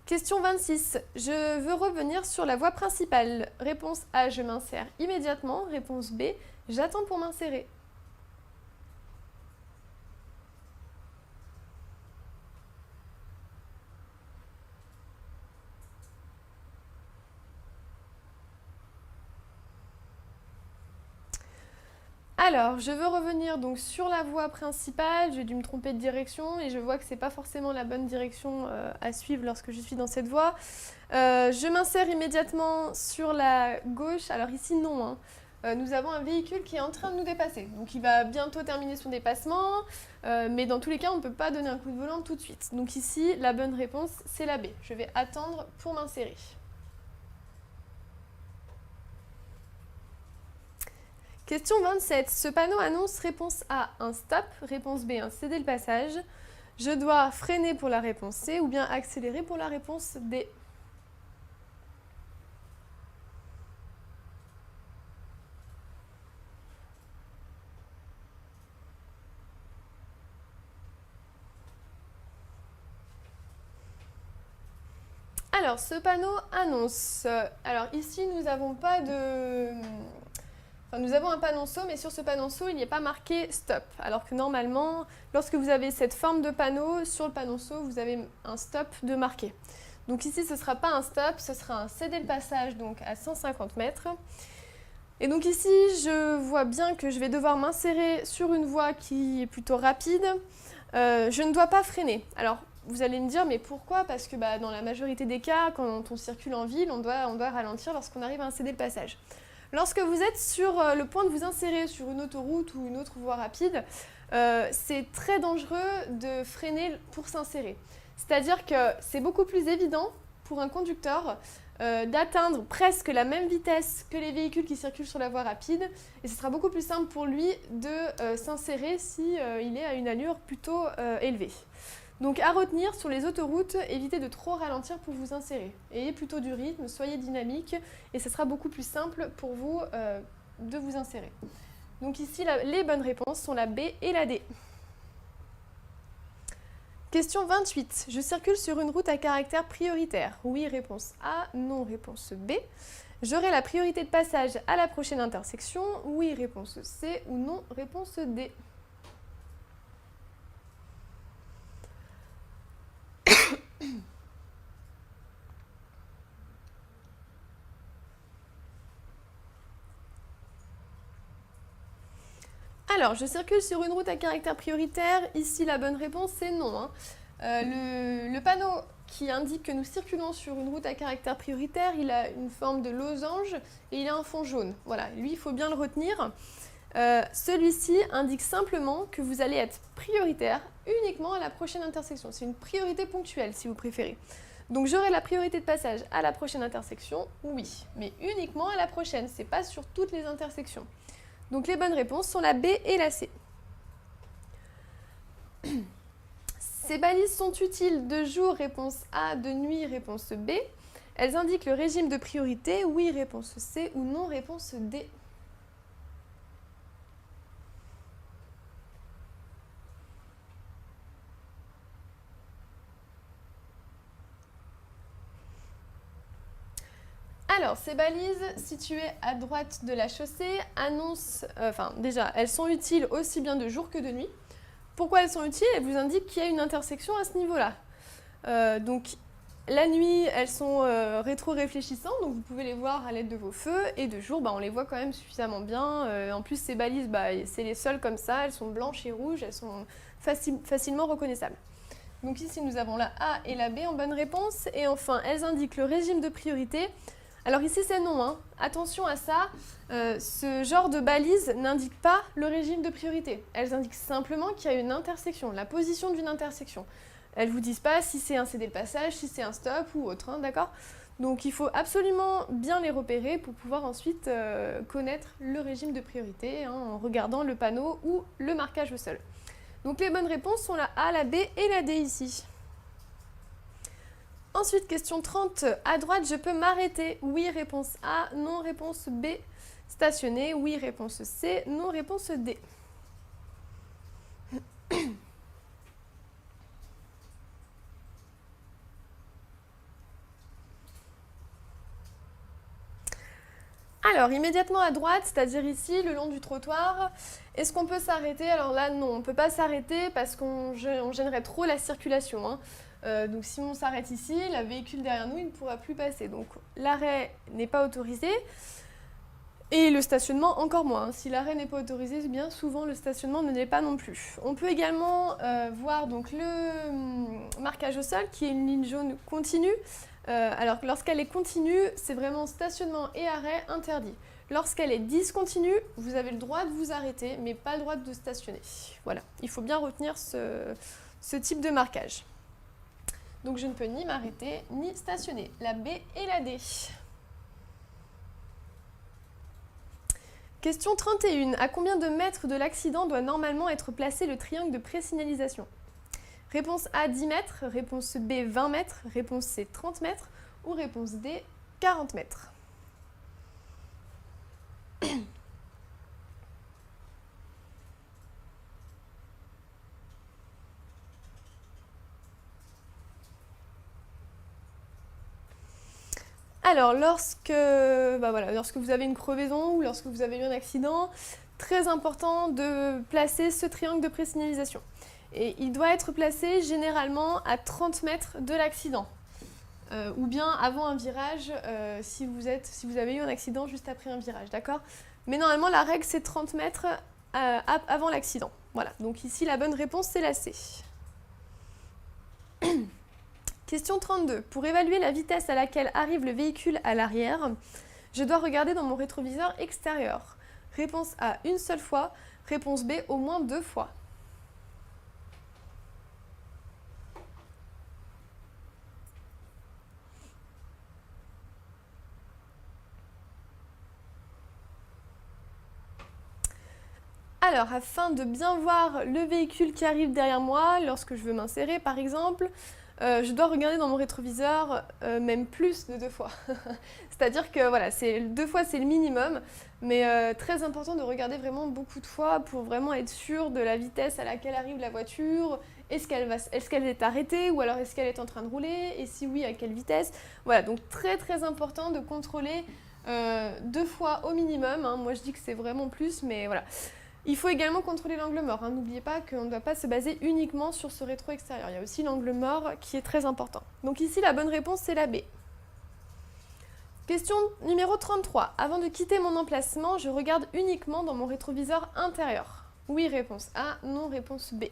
Speaker 1: Question 26. Je veux revenir sur la voie principale. Réponse A, je m'insère immédiatement. Réponse B, j'attends pour m'insérer. Alors, je veux revenir donc sur la voie principale, j'ai dû me tromper de direction et je vois que ce n'est pas forcément la bonne direction à suivre lorsque je suis dans cette voie. Je m'insère immédiatement sur la gauche, alors ici non, nous avons un véhicule qui est en train de nous dépasser. Donc il va bientôt terminer son dépassement, mais dans tous les cas, on ne peut pas donner un coup de volant tout de suite. Donc ici, la bonne réponse, c'est la B. Je vais attendre pour m'insérer. Question 27. Ce panneau annonce réponse A, un stop, réponse B, un céder le passage. Je dois freiner pour la réponse C ou bien accélérer pour la réponse D. Alors, ce panneau annonce. Alors ici, nous n'avons pas de... Enfin, nous avons un panonceau, mais sur ce panonceau, il n'y est pas marqué stop. Alors que normalement, lorsque vous avez cette forme de panneau, sur le panonceau, vous avez un stop de marqué. Donc ici, ce ne sera pas un stop, ce sera un céder le passage donc à 150 mètres. Et donc ici, je vois bien que je vais devoir m'insérer sur une voie qui est plutôt rapide. Je ne dois pas freiner. Alors, vous allez me dire, mais pourquoi? Parce que dans la majorité des cas, quand on circule en ville, on doit ralentir lorsqu'on arrive à un céder le passage. Lorsque vous êtes sur le point de vous insérer sur une autoroute ou une autre voie rapide, c'est très dangereux de freiner pour s'insérer. C'est-à-dire que c'est beaucoup plus évident pour un conducteur d'atteindre presque la même vitesse que les véhicules qui circulent sur la voie rapide, et ce sera beaucoup plus simple pour lui de s'insérer si il est à une allure plutôt élevée. Donc à retenir, sur les autoroutes, évitez de trop ralentir pour vous insérer. Ayez plutôt du rythme, soyez dynamique et ce sera beaucoup plus simple pour vous de vous insérer. Donc ici, les bonnes réponses sont la B et la D. Question 28. Je circule sur une route à caractère prioritaire. Oui, réponse A. Non, réponse B. J'aurai la priorité de passage à la prochaine intersection. Oui, réponse C. Ou non, réponse D. Alors, je circule sur une route à caractère prioritaire. Ici, la bonne réponse, c'est non. Le panneau qui indique que nous circulons sur une route à caractère prioritaire, il a une forme de losange et il a un fond jaune. Voilà, lui, il faut bien le retenir. Celui-ci indique simplement que vous allez être prioritaire uniquement à la prochaine intersection. C'est une priorité ponctuelle, si vous préférez. Donc, j'aurai la priorité de passage à la prochaine intersection, oui, mais uniquement à la prochaine. Ce n'est pas sur toutes les intersections. Donc les bonnes réponses sont la B et la C. Ces balises sont utiles de jour, réponse A, de nuit, réponse B. Elles indiquent le régime de priorité, oui, réponse C, ou non, réponse D. Alors, ces balises situées à droite de la chaussée annoncent, déjà, elles sont utiles aussi bien de jour que de nuit. Pourquoi elles sont utiles? Elles vous indiquent qu'il y a une intersection à ce niveau-là. Donc, la nuit, elles sont rétro-réfléchissantes, donc vous pouvez les voir à l'aide de vos feux, et de jour, on les voit quand même suffisamment bien. En plus, ces balises, c'est les seules comme ça, elles sont blanches et rouges, elles sont facilement reconnaissables. Donc ici, nous avons la A et la B en bonne réponse, et enfin, elles indiquent le régime de priorité. Alors ici, c'est non. Attention à ça, ce genre de balise n'indique pas le régime de priorité. Elles indiquent simplement qu'il y a une intersection, la position d'une intersection. Elles ne vous disent pas si c'est un céder le passage, si c'est un stop ou autre, d'accord? Donc il faut absolument bien les repérer pour pouvoir ensuite connaître le régime de priorité en regardant le panneau ou le marquage au sol. Donc les bonnes réponses sont la A, la B et la D ici. Ensuite, question 30. À droite, je peux m'arrêter. Oui, réponse A. Non, réponse B. Stationner. Oui, réponse C. Non, réponse D. Alors, immédiatement à droite, c'est-à-dire ici, le long du trottoir, est-ce qu'on peut s'arrêter? Alors là, non, on ne peut pas s'arrêter parce qu'on gênerait trop la circulation. Donc si on s'arrête ici, le véhicule derrière nous, il ne pourra plus passer. Donc l'arrêt n'est pas autorisé et le stationnement encore moins. Si l'arrêt n'est pas autorisé, bien souvent le stationnement ne l'est pas non plus. On peut également voir donc, le marquage au sol qui est une ligne jaune continue. Alors lorsqu'elle est continue, c'est vraiment stationnement et arrêt interdit. Lorsqu'elle est discontinue, vous avez le droit de vous arrêter, mais pas le droit de stationner. Voilà, il faut bien retenir ce type de marquage. Donc je ne peux ni m'arrêter, ni stationner. La B et la D. Question 31. À combien de mètres de l'accident doit normalement être placé le triangle de présignalisation? Réponse A, 10 mètres. Réponse B, 20 mètres. Réponse C, 30 mètres. Ou réponse D, 40 mètres. Alors, lorsque vous avez une crevaison ou lorsque vous avez eu un accident, très important de placer ce triangle de présignalisation. Et il doit être placé généralement à 30 mètres de l'accident. Ou bien avant un virage, si vous avez eu un accident juste après un virage, d'accord? Mais normalement, la règle, c'est 30 mètres avant l'accident. Voilà, donc ici, la bonne réponse, c'est la C. Question 32. Pour évaluer la vitesse à laquelle arrive le véhicule à l'arrière, je dois regarder dans mon rétroviseur extérieur. Réponse A, une seule fois. Réponse B, au moins 2 fois. Alors, afin de bien voir le véhicule qui arrive derrière moi, lorsque je veux m'insérer par exemple, je dois regarder dans mon rétroviseur même plus de 2 fois. C'est-à-dire que voilà, 2 fois c'est le minimum, mais très important de regarder vraiment beaucoup de fois pour vraiment être sûr de la vitesse à laquelle arrive la voiture. Est-ce qu'elle est arrêtée ou alors est-ce qu'elle est en train de rouler? Et si oui, à quelle vitesse? Voilà, donc très très important de contrôler 2 fois au minimum. Hein. Moi je dis que c'est vraiment plus, mais voilà. Il faut également contrôler l'angle mort. Hein. N'oubliez pas qu'on ne doit pas se baser uniquement sur ce rétro extérieur. Il y a aussi l'angle mort qui est très important. Donc ici, la bonne réponse, c'est la B. Question numéro 33. Avant de quitter mon emplacement, je regarde uniquement dans mon rétroviseur intérieur. Oui, réponse A. Non, réponse B.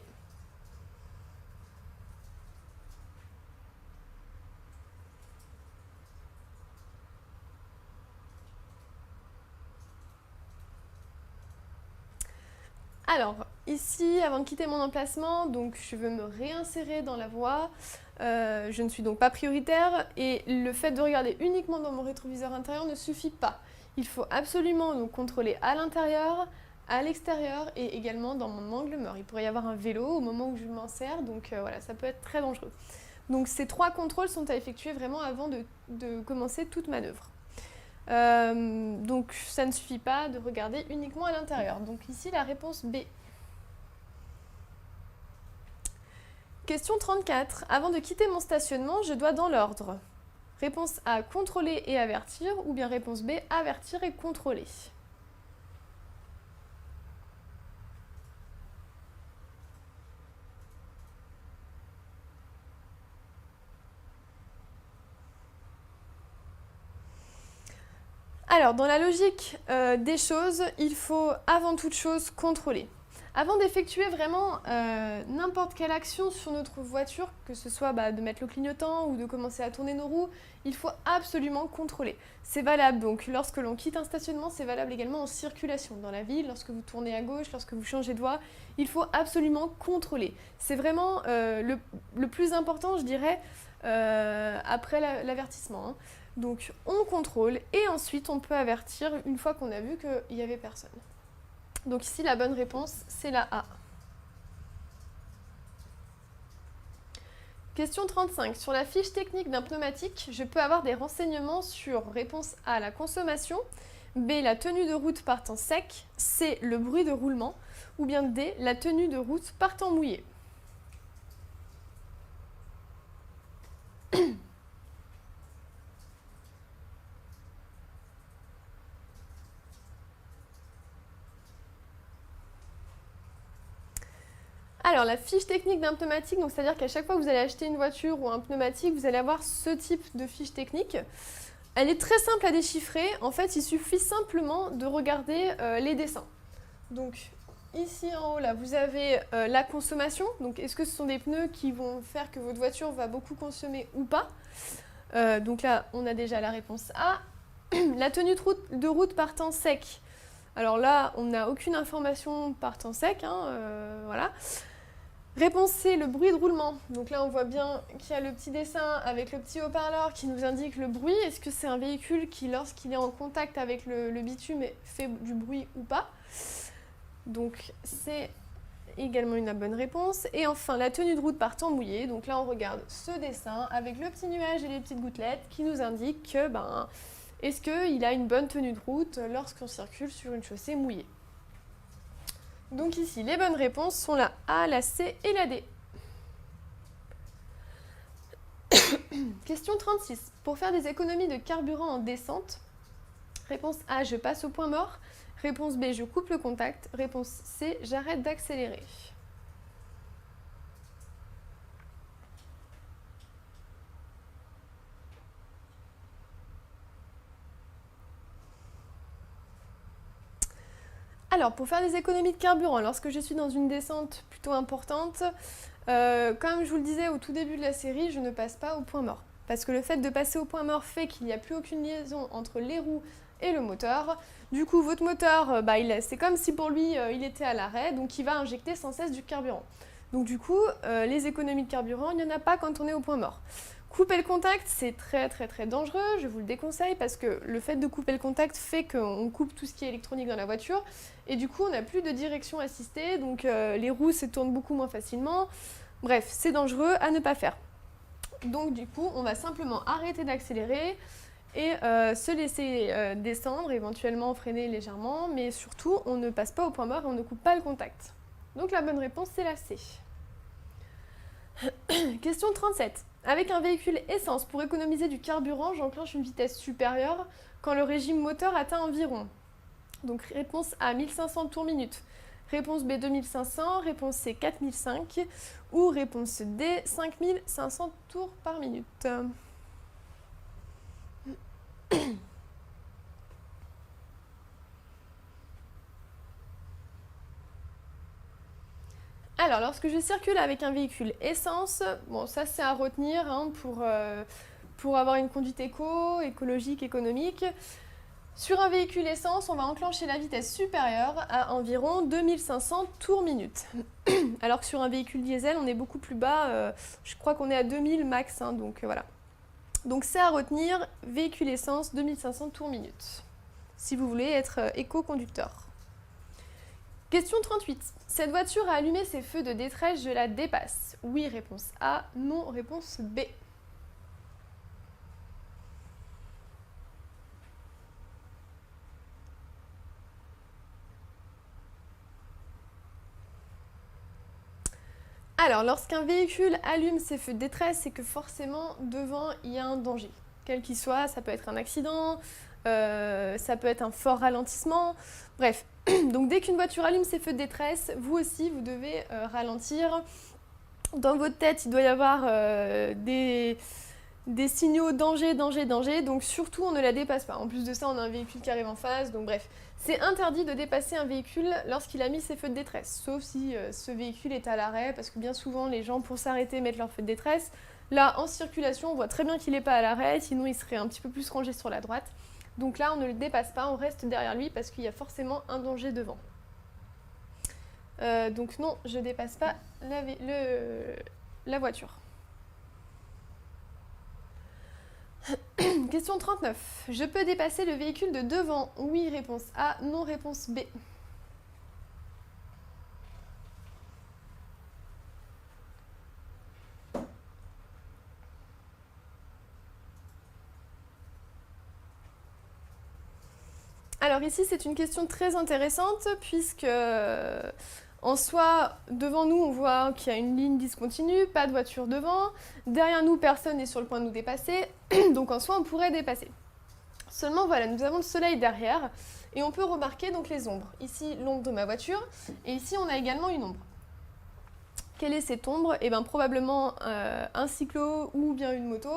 Speaker 1: Alors, ici, avant de quitter mon emplacement, donc je veux me réinsérer dans la voie. Je ne suis donc pas prioritaire et le fait de regarder uniquement dans mon rétroviseur intérieur ne suffit pas. Il faut absolument donc contrôler à l'intérieur, à l'extérieur et également dans mon angle mort. Il pourrait y avoir un vélo au moment où je m'insère, donc voilà, ça peut être très dangereux. Donc ces 3 contrôles sont à effectuer vraiment avant de commencer toute manœuvre. Donc ça ne suffit pas de regarder uniquement à l'intérieur. Donc ici la réponse B. Question 34. Avant de quitter mon stationnement, je dois dans l'ordre. Réponse A, contrôler et avertir, ou bien réponse B, avertir et contrôler. Alors, dans la logique des choses, il faut avant toute chose contrôler. Avant d'effectuer vraiment n'importe quelle action sur notre voiture, que ce soit de mettre le clignotant ou de commencer à tourner nos roues, il faut absolument contrôler. C'est valable donc lorsque l'on quitte un stationnement, c'est valable également en circulation dans la ville, lorsque vous tournez à gauche, lorsque vous changez de voie, il faut absolument contrôler. C'est vraiment le plus important, je dirais, après l'avertissement. Hein. Donc on contrôle et ensuite on peut avertir une fois qu'on a vu qu'il n'y avait personne. Donc ici la bonne réponse c'est la A. Question 35. Sur la fiche technique d'un pneumatique, je peux avoir des renseignements sur réponse A, la consommation, B, la tenue de route par temps sec, C, le bruit de roulement, ou bien D, la tenue de route par temps mouillé. Alors, la fiche technique d'un pneumatique, donc c'est-à-dire qu'à chaque fois que vous allez acheter une voiture ou un pneumatique, vous allez avoir ce type de fiche technique. Elle est très simple à déchiffrer. En fait, il suffit simplement de regarder les dessins. Donc, ici en haut, là, vous avez la consommation. Donc, est-ce que ce sont des pneus qui vont faire que votre voiture va beaucoup consommer ou pas? Donc là, on a déjà la réponse A. La tenue de route par temps sec. Alors là, on n'a aucune information par temps sec, hein, voilà. Réponse C, le bruit de roulement. Donc là, on voit bien qu'il y a le petit dessin avec le petit haut-parleur qui nous indique le bruit. Est-ce que c'est un véhicule qui, lorsqu'il est en contact avec le bitume, fait du bruit ou pas? Donc c'est également une bonne réponse. Et enfin, la tenue de route par temps mouillé. Donc là, on regarde ce dessin avec le petit nuage et les petites gouttelettes qui nous indiquent que, est-ce qu'il a une bonne tenue de route lorsqu'on circule sur une chaussée mouillée? Donc ici, les bonnes réponses sont la A, la C et la D. Question 36. Pour faire des économies de carburant en descente, réponse A, je passe au point mort. Réponse B, je coupe le contact. Réponse C, j'arrête d'accélérer. Alors, pour faire des économies de carburant, lorsque je suis dans une descente plutôt importante, comme je vous le disais au tout début de la série, je ne passe pas au point mort. Parce que le fait de passer au point mort fait qu'il n'y a plus aucune liaison entre les roues et le moteur. Du coup, votre moteur, c'est comme si pour lui, il était à l'arrêt, donc il va injecter sans cesse du carburant. Donc du coup, les économies de carburant, il n'y en a pas quand on est au point mort. Couper le contact, c'est très très très dangereux, je vous le déconseille parce que le fait de couper le contact fait qu'on coupe tout ce qui est électronique dans la voiture et du coup on n'a plus de direction assistée, donc les roues se tournent beaucoup moins facilement. Bref, c'est dangereux à ne pas faire. Donc du coup, on va simplement arrêter d'accélérer et se laisser descendre, éventuellement freiner légèrement, mais surtout on ne passe pas au point mort et on ne coupe pas le contact. Donc la bonne réponse c'est la C. Question 37. Avec un véhicule essence, pour économiser du carburant, j'enclenche une vitesse supérieure quand le régime moteur atteint environ. Donc réponse A, 1500 tours minute. Réponse B, 2500. Réponse C, 4005. Ou réponse D, 5500 tours par minute. Alors, lorsque je circule avec un véhicule essence, bon, ça c'est à retenir hein, pour avoir une conduite écologique, économique. Sur un véhicule essence, on va enclencher la vitesse supérieure à environ 2500 tours minute. Alors que sur un véhicule diesel, on est beaucoup plus bas, je crois qu'on est à 2000 max, hein, donc voilà. Donc c'est à retenir, véhicule essence, 2500 tours minute, si vous voulez être éco-conducteur. Question 38. Cette voiture a allumé ses feux de détresse, je la dépasse. Oui, réponse A. Non, réponse B. Alors, lorsqu'un véhicule allume ses feux de détresse, c'est que forcément, devant, il y a un danger. Quel qu'il soit, ça peut être un accident, ça peut être un fort ralentissement, bref. Donc dès qu'une voiture allume ses feux de détresse, vous aussi, vous devez ralentir. Dans votre tête, il doit y avoir des signaux danger, danger, danger, donc surtout on ne la dépasse pas. En plus de ça, on a un véhicule qui arrive en face, donc bref. C'est interdit de dépasser un véhicule lorsqu'il a mis ses feux de détresse, sauf si ce véhicule est à l'arrêt, parce que bien souvent, les gens, pour s'arrêter, mettent leur feu de détresse. Là, en circulation, on voit très bien qu'il n'est pas à l'arrêt, sinon il serait un petit peu plus rangé sur la droite. Donc là, on ne le dépasse pas, on reste derrière lui parce qu'il y a forcément un danger devant. Donc non, je ne dépasse pas la voiture. Question 39. Je peux dépasser le véhicule de devant? Oui, réponse A. Non, réponse B. Alors ici, c'est une question très intéressante puisque en soi, devant nous, on voit qu'il y a une ligne discontinue, pas de voiture devant. Derrière nous, personne n'est sur le point de nous dépasser. Donc en soi, on pourrait dépasser. Seulement, voilà, nous avons le soleil derrière et on peut remarquer donc les ombres. Ici, l'ombre de ma voiture et ici, on a également une ombre. Quelle est cette ombre? Eh bien, probablement un cyclo ou bien une moto.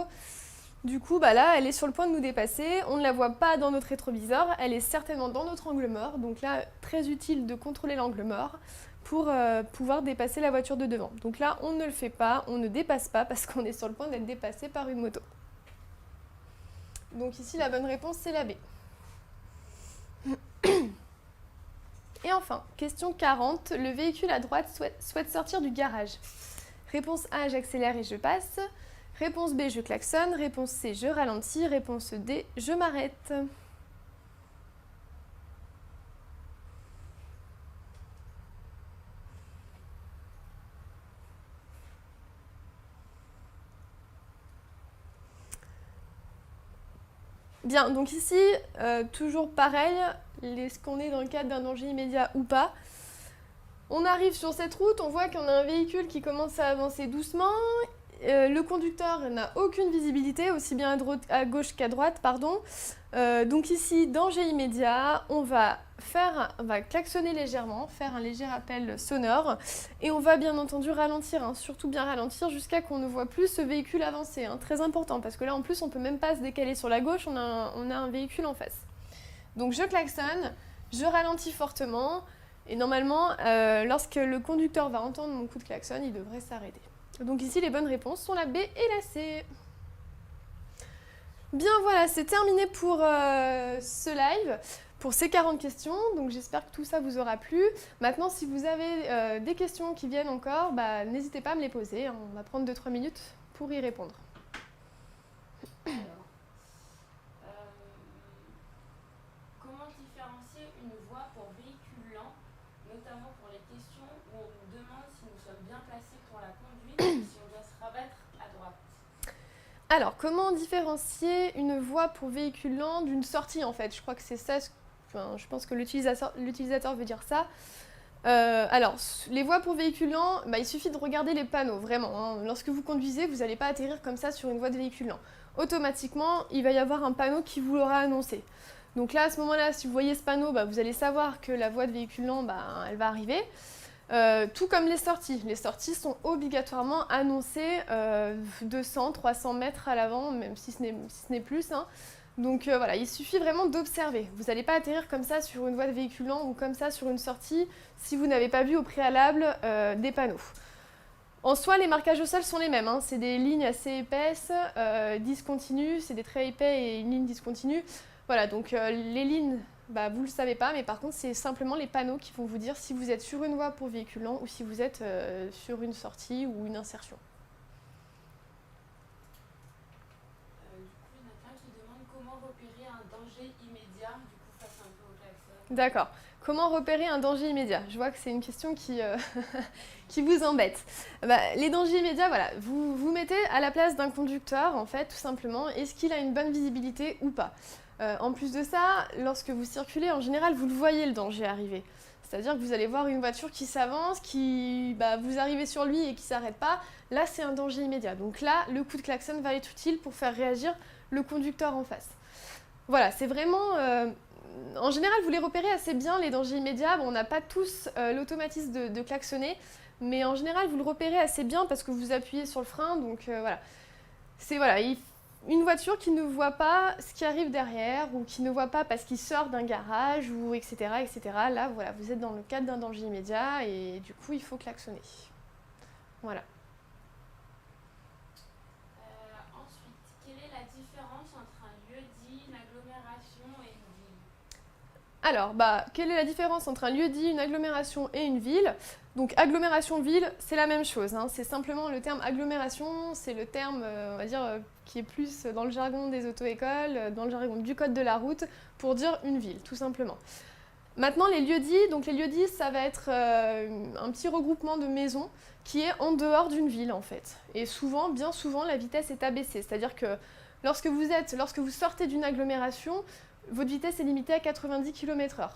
Speaker 1: Du coup, là, elle est sur le point de nous dépasser. On ne la voit pas dans notre rétroviseur. Elle est certainement dans notre angle mort. Donc là, très utile de contrôler l'angle mort pour pouvoir dépasser la voiture de devant. Donc là, on ne le fait pas, on ne dépasse pas parce qu'on est sur le point d'être dépassé par une moto. Donc ici, la bonne réponse, c'est la B. Et enfin, question 40. Le véhicule à droite souhaite sortir du garage. Réponse A, j'accélère et je passe. Réponse B, je klaxonne. Réponse C, je ralentis. Réponse D, je m'arrête. Bien, donc ici, toujours pareil, est-ce qu'on est dans le cadre d'un danger immédiat ou pas? On arrive sur cette route, on voit qu'on a un véhicule qui commence à avancer doucement. Le conducteur n'a aucune visibilité, aussi bien à gauche qu'à droite, pardon. Donc ici, danger immédiat, on va klaxonner légèrement, faire un léger rappel sonore, et on va bien entendu ralentir, hein, surtout bien ralentir jusqu'à qu'on ne voit plus ce véhicule avancer, hein, très important, parce que là en plus on peut même pas se décaler sur la gauche, on a un véhicule en face. Donc je klaxonne, je ralentis fortement, et normalement, lorsque le conducteur va entendre mon coup de klaxon, il devrait s'arrêter. Donc ici, les bonnes réponses sont la B et la C. Bien voilà, c'est terminé pour ce live, pour ces 40 questions. Donc j'espère que tout ça vous aura plu. Maintenant, si vous avez des questions qui viennent encore, n'hésitez pas à me les poser. On va prendre 2-3 minutes pour y répondre.
Speaker 2: Comment différencier une voie pour véhicule lent, notamment pour les questions où on nous demande si nous sommes bien placés pour la conduite et si on doit se rabattre à droite?
Speaker 1: Alors, comment différencier une voie pour véhicule lent d'une sortie, en fait? Je crois que c'est ça, je pense que l'utilisateur veut dire ça. Alors, les voies pour véhicules lents, il suffit de regarder les panneaux, vraiment, hein. Lorsque vous conduisez, vous n'allez pas atterrir comme ça sur une voie de véhicule lent. Automatiquement, il va y avoir un panneau qui vous l'aura annoncé. Donc là, à ce moment-là, si vous voyez ce panneau, vous allez savoir que la voie de véhicule lent, elle va arriver. Tout comme les sorties. Les sorties sont obligatoirement annoncées 200, 300 mètres à l'avant, même si ce n'est plus, hein. Donc voilà, il suffit vraiment d'observer. Vous n'allez pas atterrir comme ça sur une voie de véhicule lent ou comme ça sur une sortie si vous n'avez pas vu au préalable des panneaux. En soi, les marquages au sol sont les mêmes, hein. C'est des lignes assez épaisses, discontinues, c'est des traits épais et une ligne discontinue. Voilà, donc les lignes, vous ne le savez pas, mais par contre, c'est simplement les panneaux qui vont vous dire si vous êtes sur une voie pour véhicule lent ou si vous êtes sur une sortie ou une insertion.
Speaker 2: Du coup, il y en a plein qui demandent comment repérer un danger immédiat, du coup, face un peu au klaxon.
Speaker 1: D'accord. Comment repérer un danger immédiat? Je vois que c'est une question qui, qui vous embête. Les dangers immédiats, voilà, vous vous mettez à la place d'un conducteur, en fait, tout simplement. Est-ce qu'il a une bonne visibilité ou pas? En plus de ça, lorsque vous circulez, en général, vous le voyez le danger arriver. C'est-à-dire que vous allez voir une voiture qui s'avance, vous arrivez sur lui et qui ne s'arrête pas. Là, c'est un danger immédiat. Donc là, le coup de klaxon va être utile pour faire réagir le conducteur en face. Voilà, c'est vraiment... en général, vous les repérez assez bien, les dangers immédiats. Bon, on n'a pas tous l'automatisme de klaxonner, mais en général, vous le repérez assez bien parce que vous appuyez sur le frein. Donc voilà, c'est une voiture qui ne voit pas ce qui arrive derrière ou qui ne voit pas parce qu'il sort d'un garage ou etc., etc. Là, voilà, vous êtes dans le cadre d'un danger immédiat et du coup, il faut klaxonner. Voilà.
Speaker 2: Ensuite, quelle est la différence entre un lieu-dit, une agglomération et une ville?
Speaker 1: Alors, quelle est la différence entre un lieu-dit, une agglomération et une ville? Donc, agglomération-ville, c'est la même chose, hein. C'est simplement le terme agglomération, c'est le terme, on va dire, qui est plus dans le jargon des auto-écoles, dans le jargon du code de la route, pour dire une ville, tout simplement. Maintenant, les lieux-dits, donc les lieux-dits, ça va être un petit regroupement de maisons qui est en dehors d'une ville, en fait. Et souvent, bien souvent, la vitesse est abaissée. C'est-à-dire que lorsque vous sortez d'une agglomération, votre vitesse est limitée à 90 km/h.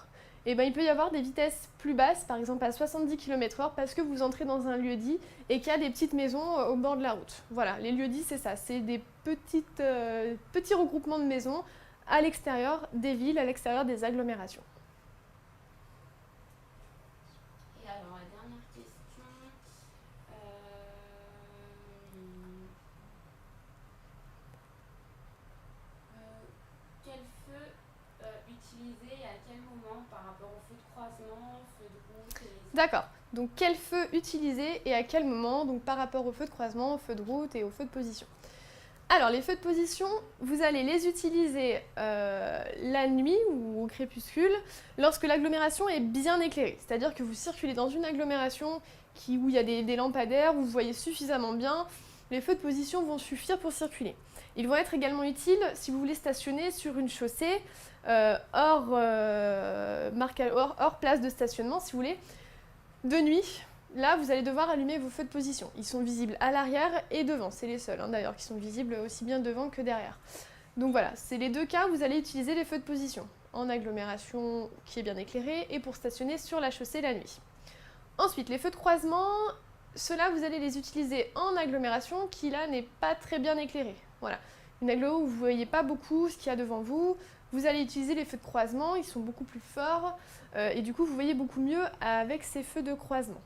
Speaker 1: Et il peut y avoir des vitesses plus basses, par exemple à 70 km/h, parce que vous entrez dans un lieu-dit et qu'il y a des petites maisons au bord de la route. Voilà, les lieux-dits, c'est ça, c'est des petits regroupements de maisons à l'extérieur des villes, à l'extérieur des agglomérations.
Speaker 2: Et alors, la dernière question, quel feu utiliser et à quel moment par rapport au feu de croisement, feu de route et...
Speaker 1: D'accord. Donc quel feu utiliser et à quel moment, donc par rapport au feu de croisement, au feu de route et au feu de position. Alors, les feux de position, vous allez les utiliser la nuit ou au crépuscule lorsque l'agglomération est bien éclairée. C'est-à-dire que vous circulez dans une agglomération où il y a des lampadaires, où vous voyez suffisamment bien. Les feux de position vont suffire pour circuler. Ils vont être également utiles si vous voulez stationner sur une chaussée hors place de stationnement, si vous voulez, de nuit. Là, vous allez devoir allumer vos feux de position. Ils sont visibles à l'arrière et devant. C'est les seuls, d'ailleurs, qui sont visibles aussi bien devant que derrière. Donc voilà, c'est les deux cas où vous allez utiliser les feux de position. En agglomération qui est bien éclairée et pour stationner sur la chaussée la nuit. Ensuite, les feux de croisement, ceux-là, vous allez les utiliser en agglomération qui, là, n'est pas très bien éclairée. Voilà, une agglo où vous ne voyez pas beaucoup ce qu'il y a devant vous. Vous allez utiliser les feux de croisement, ils sont beaucoup plus forts et du coup, vous voyez beaucoup mieux avec ces feux de croisement.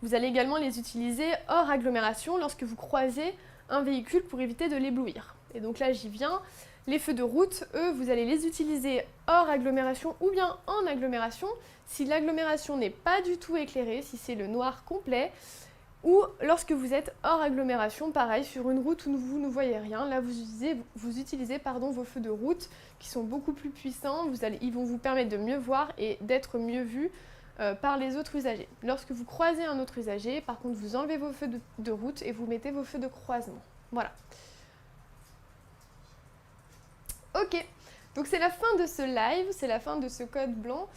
Speaker 1: Vous allez également les utiliser hors agglomération lorsque vous croisez un véhicule pour éviter de l'éblouir. Et donc là, j'y viens. Les feux de route, eux, vous allez les utiliser hors agglomération ou bien en agglomération si l'agglomération n'est pas du tout éclairée, si c'est le noir complet, ou lorsque vous êtes hors agglomération, pareil, sur une route où vous ne voyez rien. Là, vous utilisez vos feux de route qui sont beaucoup plus puissants. Ils vont vous permettre de mieux voir et d'être mieux vus par les autres usagers. Lorsque vous croisez un autre usager, par contre, vous enlevez vos feux de route et vous mettez vos feux de croisement. Voilà. Ok, donc c'est la fin de ce live, c'est la fin de ce code blanc.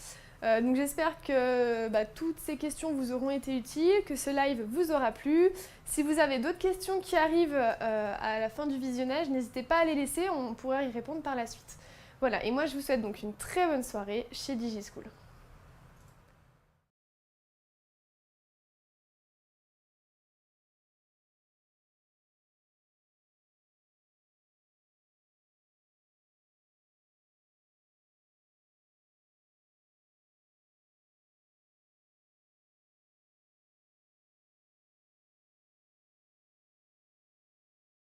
Speaker 1: Donc j'espère que toutes ces questions vous auront été utiles, que ce live vous aura plu. Si vous avez d'autres questions qui arrivent à la fin du visionnage, n'hésitez pas à les laisser, on pourra y répondre par la suite. Voilà, et moi je vous souhaite donc une très bonne soirée chez DigiSchool.